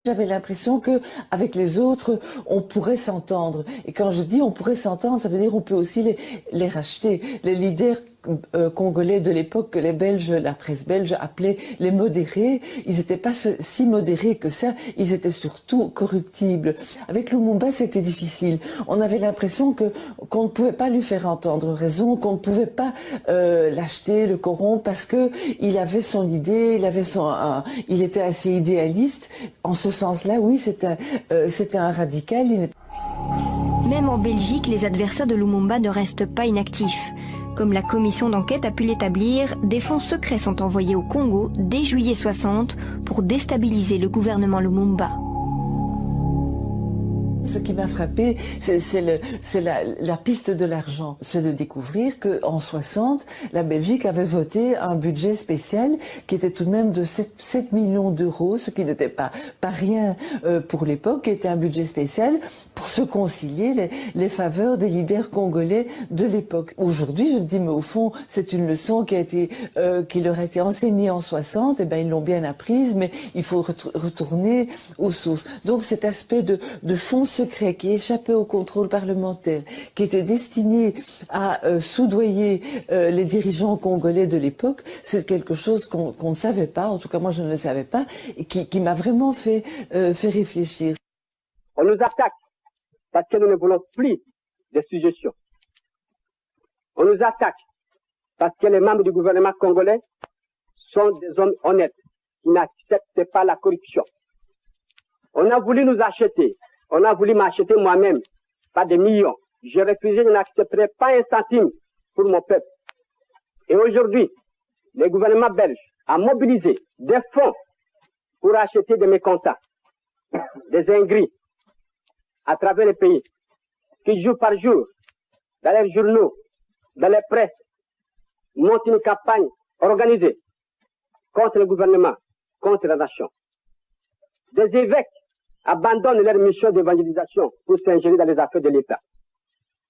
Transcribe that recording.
J'avais l'impression que avec les autres, on pourrait s'entendre. Et quand je dis on pourrait s'entendre, ça veut dire on peut aussi les racheter. Les leaders congolais de l'époque que les Belges, la presse belge appelait les modérés, ils n'étaient pas si modérés que ça, ils étaient surtout corruptibles. Avec Lumumba, c'était difficile. On avait l'impression qu'on ne pouvait pas lui faire entendre raison, qu'on ne pouvait pas l'acheter, le corrompre, parce que il avait son idée, il était assez idéaliste. En ce sens-là, oui, c'était un radical. Même en Belgique, les adversaires de Lumumba ne restent pas inactifs. Comme la commission d'enquête a pu l'établir, des fonds secrets sont envoyés au Congo dès juillet 60 pour déstabiliser le gouvernement Lumumba. Ce qui m'a frappé, c'est la piste de l'argent. C'est de découvrir qu'en 60, la Belgique avait voté un budget spécial qui était tout de même de 7 millions d'euros, ce qui n'était pas rien pour l'époque, qui était un budget spécial pour se concilier les faveurs des leaders congolais de l'époque. Aujourd'hui, je me dis, mais au fond, c'est une leçon qui leur a été enseignée en 60, et ben ils l'ont bien apprise, mais il faut retourner aux sources. Donc cet aspect de fonds secret qui échappait au contrôle parlementaire, qui était destiné à soudoyer les dirigeants congolais de l'époque, c'est quelque chose qu'on ne savait pas, en tout cas moi je ne le savais pas, et qui m'a vraiment fait réfléchir. On nous attaque parce que nous ne voulons plus de suggestions. On nous attaque parce que les membres du gouvernement congolais sont des hommes honnêtes qui n'acceptent pas la corruption. On a voulu nous acheter. On a voulu m'acheter moi-même, pas des millions. J'ai refusé, je n'accepterai pas un centime pour mon peuple. Et aujourd'hui, le gouvernement belge a mobilisé des fonds pour acheter des mécontents, des ingrits, à travers le pays, qui jour par jour, dans les journaux, dans les presses, montent une campagne organisée contre le gouvernement, contre la nation. Des évêques abandonnent leur mission d'évangélisation pour s'ingérer dans les affaires de l'État.